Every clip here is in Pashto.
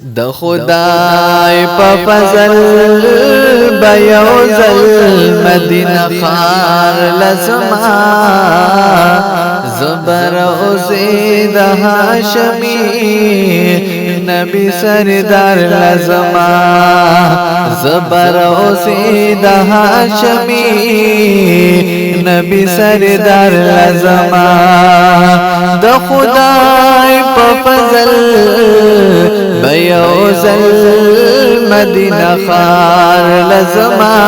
د خدای په فضل بیوزل مدینه خار لزما زبر اوزید هاشمی نبی سردار لزما زبر اوزید هاشمی نبی سردار لزما د خدای په فضل بیوزل مدینه خار لزما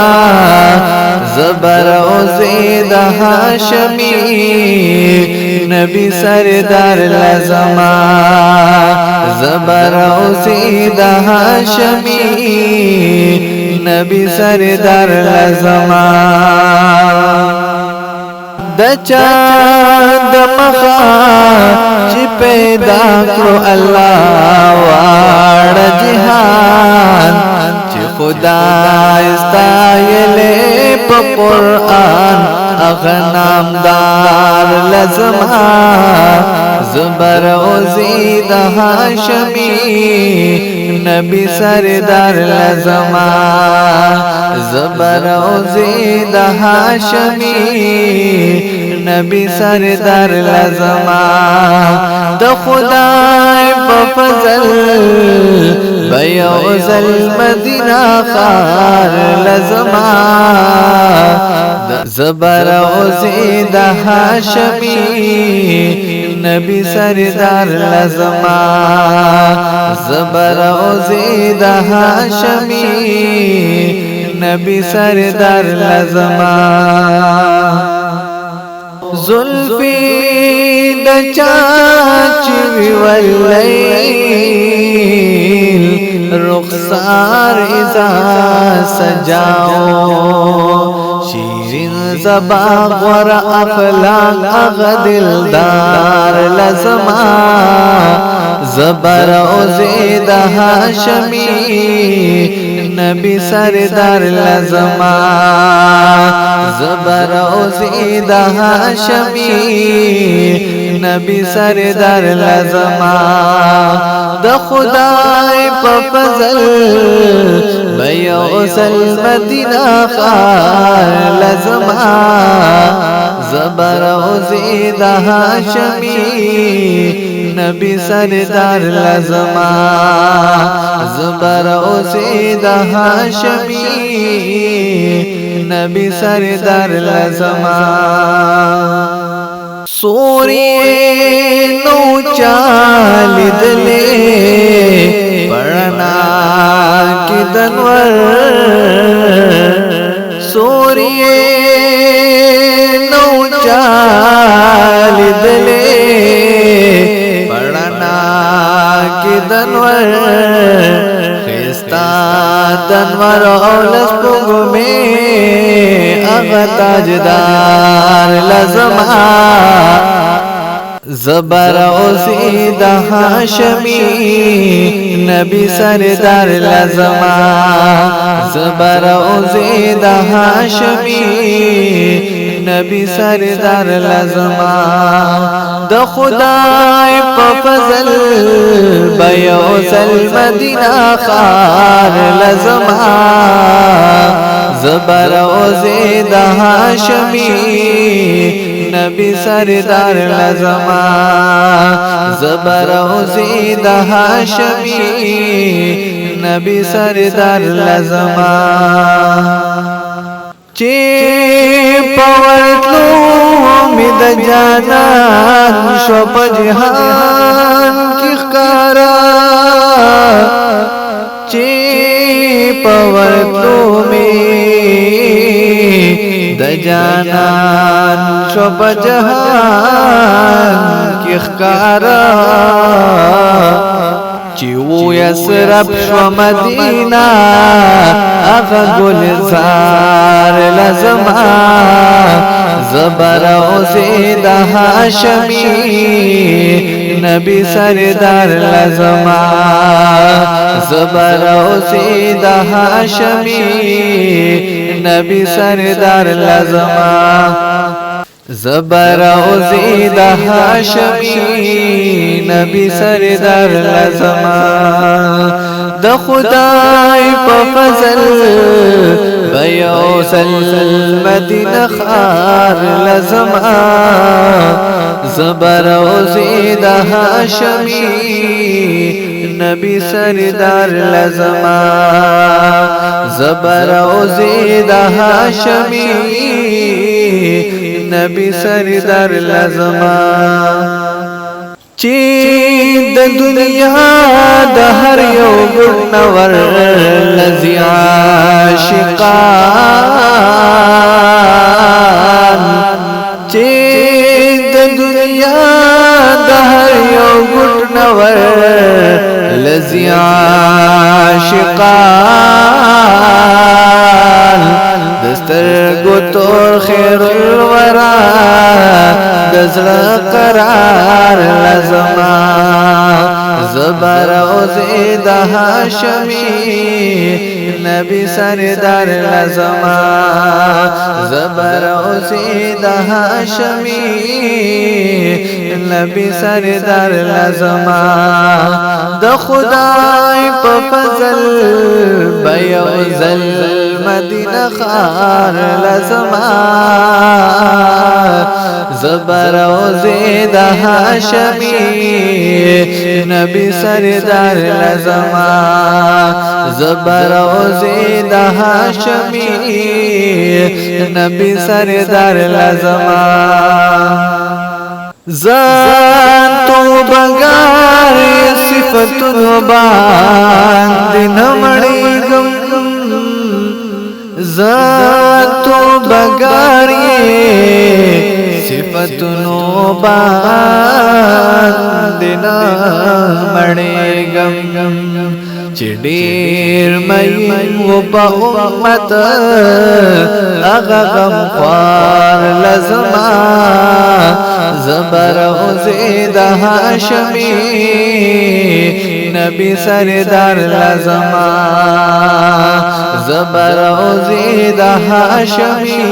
زبر اوزید هاشمی نبی سردار لزما زبر اوزید هاشمی نبی سردار لزما د چاند مخا چې پیدا کړو الله واړ جهان چې خدای ستایلې په قرآن اغه نامدار لزما زبر اوزید هاشمی نبی سردار لزما زبر اوزید هاشمی نبی سردار لزما د خدای په فضل بیوزل مدینه خار لزما زبر اوزید هاشمی نبی سردار لزما زبر اوزید هاشمی نبی سردار لزما زلفی د چاچوی واللیل رخسار اذا سجاؤ شیرین زباغ ور اخلاق اغدلدار لزما زبر اوزید هاشمی نبی سردار لزما زبر اوزید هاشمی نبی سردار لزما د خدای په فضل بیوزل مدینه خار لزما زبر اوزید هاشمی نبی سردار لزما زبر اوزید هاشمی نبی سردار لزما سوری نو چالد لے پڑھنا کی دنور سوری نو چالد لے پڑھنا کی دنور خیستا دنور اولس پگو میں اغا تاجدار لزما زبر اوزید هاشمی نبی سردار لزما زبر اوزید هاشمی نبی سردار لزما د خدای په فضل بیوزل مدینه خار لزما زبر اوزید هاشمی نبی سردار لزما زبر اوزید هاشمی نبی سردار لزما چی پورتلو امید جانان شو په جهان کی خکارا چی پورتلو د جانان شو په جهان کی خکارا چی و یسرب شو مدینہ اغا گلزار لزما زبر اوزید هاشمی نبی سردار لزما زبر اوزید هاشمی نبی سردار لزما زبر اوزید هاشمی نبی سردار لزما د خدای په فضل بیوزل مدینه خار لزما زبر او زید هاشمی نبی سردار لزما زبر او زید هاشمی نبی سردار لزما چی د دنیا د هر یو ګنور لذي عاشقان چی د دنیا د هر یو ګنور لذي عاشقان دسترګو تور خیر الورا دزړه قرار لزما زبر او زید هاشمی نبی سردار لزما زبر او زید هاشمی نبی سردار لزما د خدای په فضل بیوزل مدینه خار لزما زبر او زید هاشمی نبی سردار لزما زبر او زید هاشمی نبی سردار لزما زان تو بگار صفتو باندې نمړېږم زان تو بگار صفتو باندې نمړېږم چې ډېر مې و په امت هغه غمخوار لزما زبر او زید هاشمی نبی سردار لزما زبر او زید هاشمی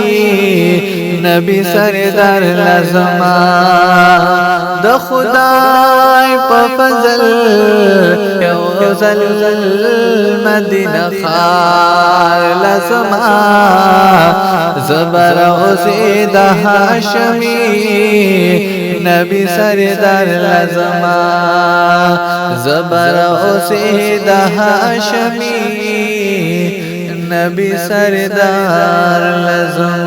نبی سردار لزما د خدای په فضل یوزل مدینه خار لزما زبر او زید هاشمی نبی سردار لزما زبر او زید هاشمی نبی سردار لزما